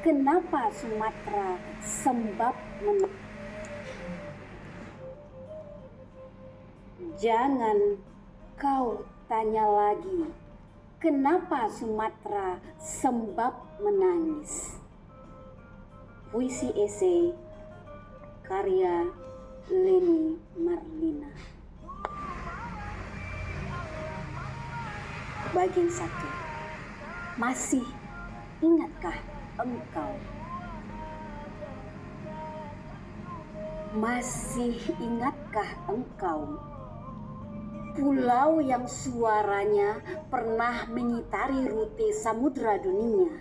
Kenapa Sumatera sembab Jangan kau tanya lagi, kenapa Sumatera sembab menangis. Puisi esai karya Leni Marlina. Bagian 1. Masih ingatkah engkau? Masih ingatkah engkau pulau yang suaranya pernah mengitari rute samudra dunia?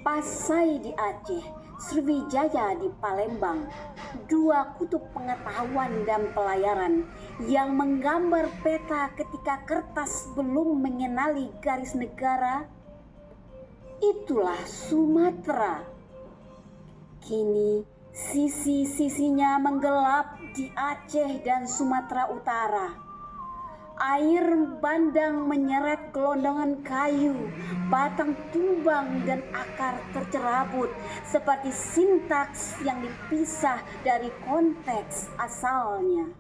Pasai di Aceh, Sriwijaya di Palembang, dua kutub pengetahuan dan pelayaran yang menggambar peta ketika kertas belum mengenali garis negara. Itulah Sumatera. Kini sisi-sisinya menggelap di Aceh dan Sumatera Utara. Air bandang menyeret gelondongan kayu, batang tumbang dan akar tercerabut seperti sintaks yang dipisah dari konteks asalnya.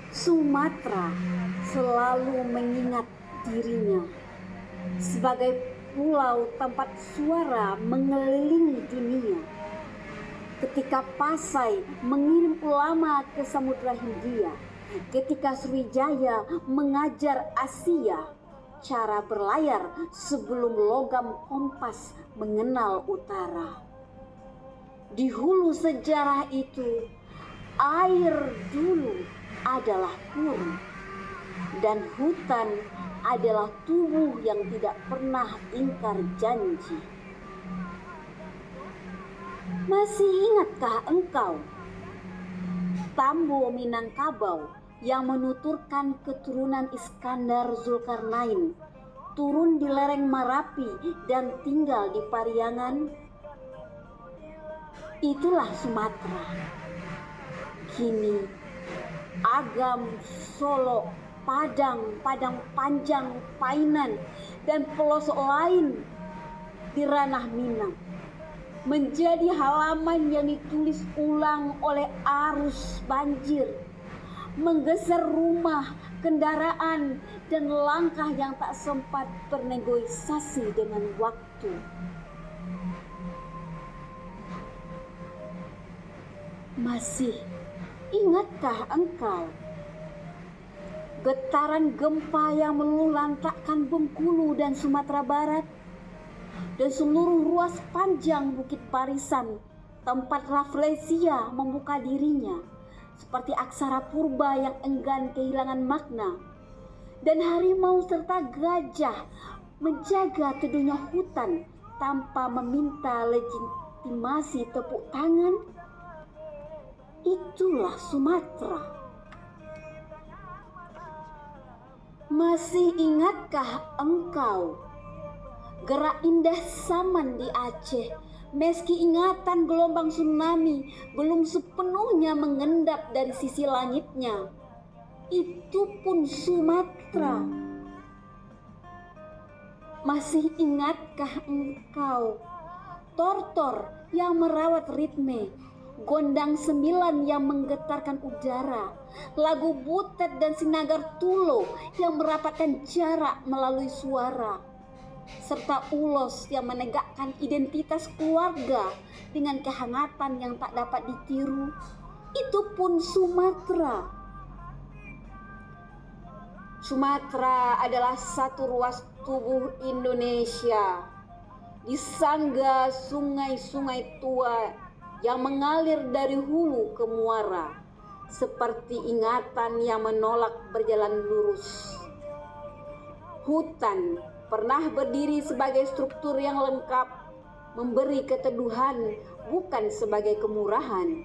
Sumatera selalu mengingat dirinya sebagai pulau tempat suara mengelilingi dunia. Ketika Pasai mengirim ulama ke Samudra Hindia, ketika Sriwijaya mengajar Asia cara berlayar sebelum logam kompas mengenal utara. Di hulu sejarah itu, air dulu adalah pur, dan hutan adalah tubuh yang tidak pernah ingkar janji. Masih ingatkah engkau Tambo Minangkabau yang menuturkan keturunan Iskandar Zulkarnain turun di lereng Marapi dan tinggal di Pariangan? Itulah Sumatera. Kini Agam, Solo, Padang, Padang Panjang, Painan, dan pelosok lain di ranah Minang menjadi halaman yang ditulis ulang oleh arus banjir, menggeser rumah, kendaraan, dan langkah yang tak sempat bernegosiasi dengan waktu. Masih ingatkah engkau getaran gempa yang meluluhlantakkan Bengkulu dan Sumatera Barat, dan seluruh ruas panjang Bukit Barisan tempat Rafflesia membuka dirinya seperti aksara purba yang enggan kehilangan makna, dan harimau serta gajah menjaga teduhnya hutan tanpa meminta legitimasi tepuk tangan? Itulah Sumatera. Masih ingatkah engkau gerak indah Saman di Aceh, meski ingatan gelombang tsunami belum sepenuhnya mengendap dari sisi langitnya? Itu pun Sumatera. Masih ingatkah engkau Tortor yang merawat ritme, Gondang 9 yang menggetarkan udara, lagu Butet dan Sinagar Tulo yang merapatkan jarak melalui suara, serta ulos yang menegakkan identitas keluarga dengan kehangatan yang tak dapat ditiru? Itu pun Sumatera. Sumatera adalah satu ruas tubuh Indonesia, disangga sungai-sungai tua yang mengalir dari hulu ke muara, seperti ingatan yang menolak berjalan lurus. Hutan pernah berdiri sebagai struktur yang lengkap, memberi keteduhan bukan sebagai kemurahan,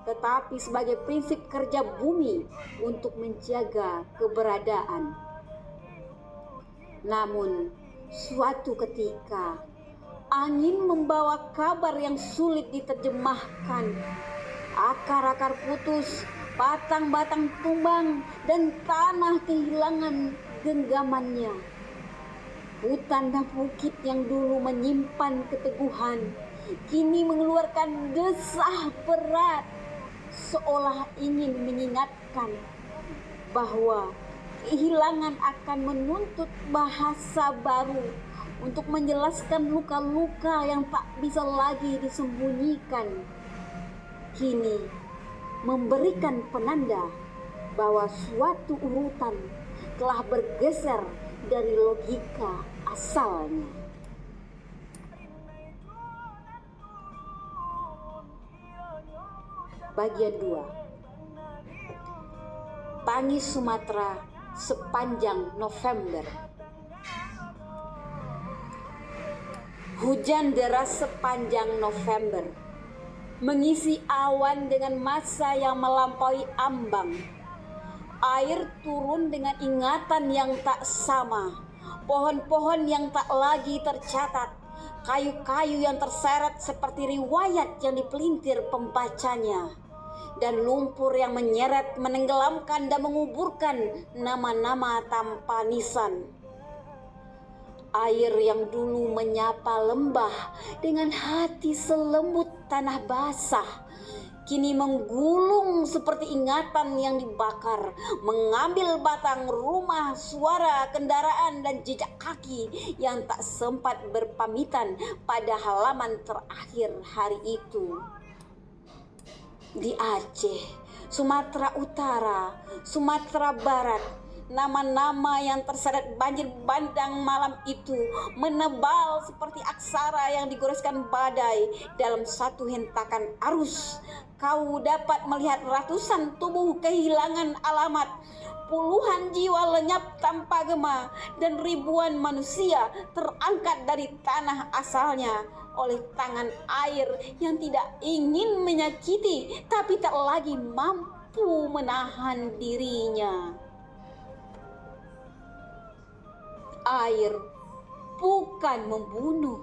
tetapi sebagai prinsip kerja bumi untuk menjaga keberadaan. Namun, suatu ketika, angin membawa kabar yang sulit diterjemahkan. Akar-akar putus, batang-batang tumbang, dan tanah kehilangan genggamannya. Hutan dan bukit yang dulu menyimpan keteguhan kini mengeluarkan desah berat, seolah ingin mengingatkan bahwa kehilangan akan menuntut bahasa baru untuk menjelaskan luka-luka yang tak bisa lagi disembunyikan. Kini memberikan penanda bahwa suatu urutan telah bergeser dari logika asalnya. Bagian 2. Tangis Sumatera sepanjang November. Hujan deras sepanjang November mengisi awan dengan massa yang melampaui ambang. Air turun dengan ingatan yang tak sama, pohon-pohon yang tak lagi tercatat, kayu-kayu yang terseret seperti riwayat yang dipelintir pembacanya, dan lumpur yang menyeret, menenggelamkan dan menguburkan nama-nama tanpa nisan. Air yang dulu menyapa lembah dengan hati selembut tanah basah, kini menggulung seperti ingatan yang dibakar, mengambil batang rumah, suara kendaraan dan jejak kaki yang tak sempat berpamitan pada halaman terakhir hari itu. Di Aceh, Sumatera Utara, Sumatera Barat, nama-nama yang terseret banjir bandang malam itu menebal seperti aksara yang digoreskan badai dalam satu hentakan arus. Kau dapat melihat ratusan tubuh kehilangan alamat, puluhan jiwa lenyap tanpa gema, dan ribuan manusia terangkat dari tanah asalnya oleh tangan air yang tidak ingin menyakiti tapi tak lagi mampu menahan dirinya. Air bukan membunuh,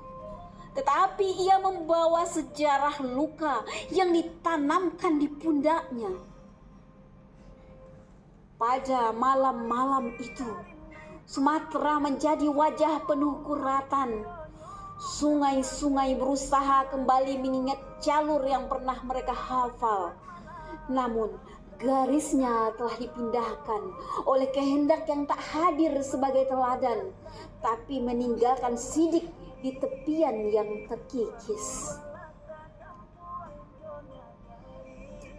tetapi ia membawa sejarah luka yang ditanamkan di pundaknya. Pada malam-malam itu, Sumatera menjadi wajah penuh kuratan. Sungai-sungai berusaha kembali mengingat jalur yang pernah mereka hafal. Namun, garisnya telah dipindahkan oleh kehendak yang tak hadir sebagai teladan, tapi meninggalkan sidik di tepian yang terkikis.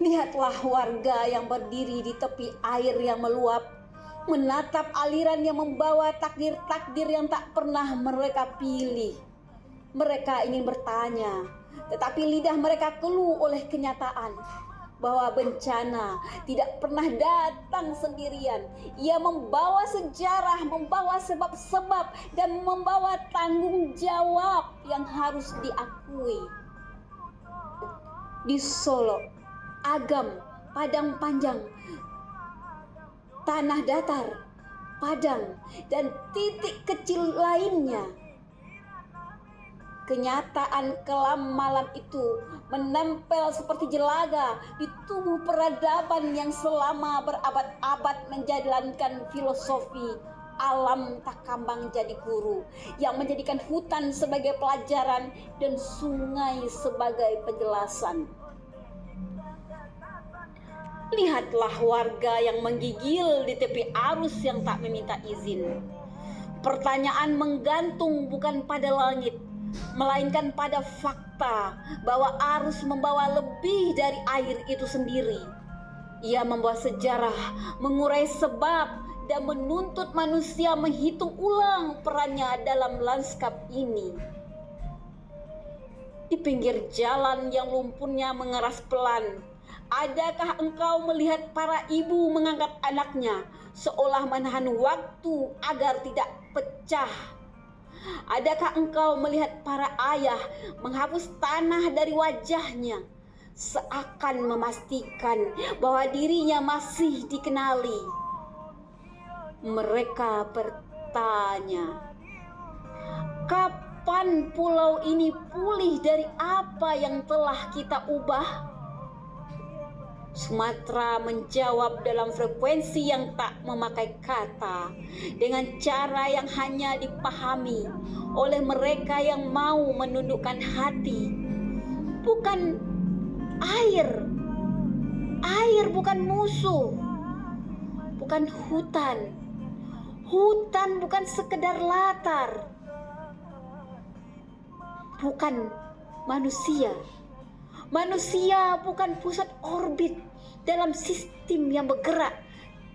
Lihatlah warga yang berdiri di tepi air yang meluap, menatap aliran yang membawa takdir-takdir yang tak pernah mereka pilih. Mereka ingin bertanya, tetapi lidah mereka keluh oleh kenyataan bahwa bencana tidak pernah datang sendirian. Ia membawa sejarah, membawa sebab-sebab, dan membawa tanggung jawab yang harus diakui. Di Solo, Agam, Padang Panjang, Tanah Datar, Padang, dan titik kecil lainnya, kenyataan kelam malam itu menempel seperti jelaga di tubuh peradaban yang selama berabad-abad menjalankan filosofi alam tak kambang jadi guru, yang menjadikan hutan sebagai pelajaran dan sungai sebagai penjelasan. Lihatlah warga yang menggigil di tepi arus yang tak meminta izin. Pertanyaan menggantung bukan pada langit, melainkan pada fakta bahwa arus membawa lebih dari air itu sendiri. Ia membawa sejarah, mengurai sebab, dan menuntut manusia menghitung ulang perannya dalam lanskap ini. Di pinggir jalan yang lumpurnya mengeras pelan, adakah engkau melihat para ibu mengangkat anaknya, seolah menahan waktu agar tidak pecah? Adakah engkau melihat para ayah menghapus tanah dari wajahnya, seakan memastikan bahwa dirinya masih dikenali? Mereka bertanya, kapan pulau ini pulih dari apa yang telah kita ubah? Sumatera menjawab dalam frekuensi yang tak memakai kata, dengan cara yang hanya dipahami oleh mereka yang mau menundukkan hati. Bukan air, air bukan musuh, bukan hutan, hutan bukan sekedar latar, bukan manusia. Manusia bukan pusat orbit dalam sistem yang bergerak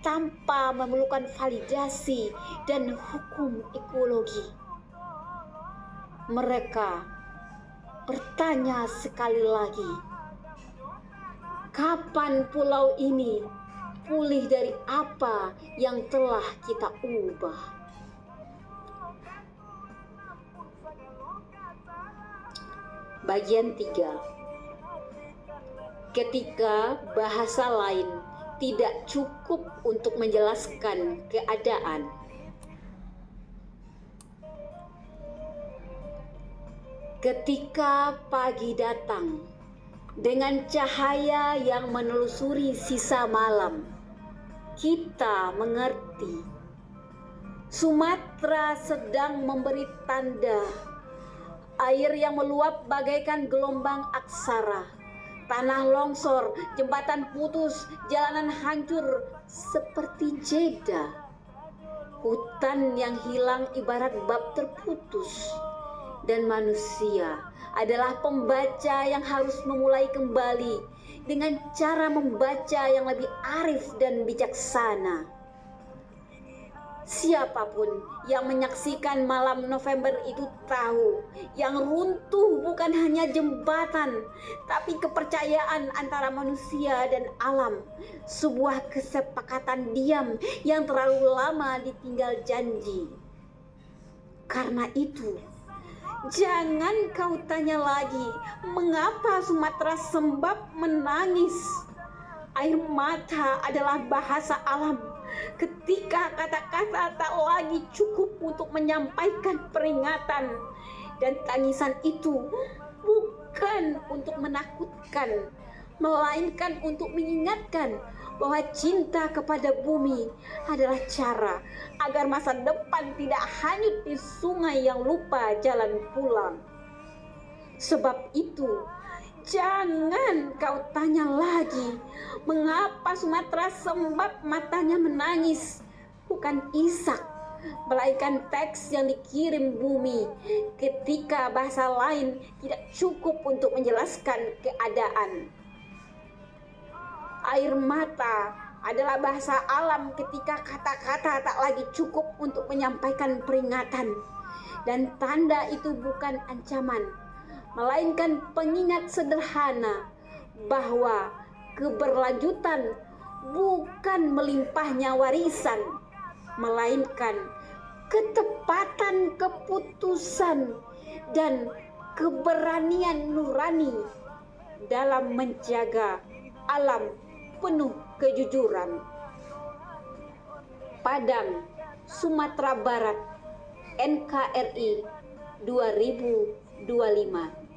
tanpa memerlukan validasi dan hukum ekologi. Mereka bertanya sekali lagi, kapan pulau ini pulih dari apa yang telah kita ubah? Bagian 3. Ketika bahasa lain tidak cukup untuk menjelaskan keadaan. Ketika pagi datang dengan cahaya yang menelusuri sisa malam, kita mengerti Sumatera sedang memberi tanda. Air yang meluap bagaikan gelombang aksara, tanah longsor, jembatan putus, jalanan hancur seperti jeda. Hutan yang hilang ibarat bab terputus. Dan manusia adalah pembaca yang harus memulai kembali dengan cara membaca yang lebih arif dan bijaksana. Siapapun yang menyaksikan malam November itu tahu, yang runtuh bukan hanya jembatan, tapi kepercayaan antara manusia dan alam. Sebuah kesepakatan diam yang terlalu lama ditinggal janji. Karena itu, jangan kau tanya lagi, mengapa Sumatera Sembab menangis? Air mata adalah bahasa alam. Ketika kata-kata tak lagi cukup untuk menyampaikan peringatan, dan tangisan itu bukan untuk menakutkan, melainkan untuk mengingatkan bahwa cinta kepada bumi adalah cara agar masa depan tidak hanyut di sungai yang lupa jalan pulang. Sebab itu, jangan kau tanya lagi, mengapa Sumatera Sembab matanya menangis? Bukan isak, melainkan teks yang dikirim bumi ketika bahasa lain tidak cukup untuk menjelaskan keadaan. Air mata adalah bahasa alam ketika kata-kata tak lagi cukup untuk menyampaikan peringatan. Dan tanda itu bukan ancaman, melainkan pengingat sederhana bahwa keberlanjutan bukan melimpahnya warisan, melainkan ketepatan keputusan dan keberanian nurani dalam menjaga alam penuh kejujuran. Padang, Sumatera Barat, NKRI 2025.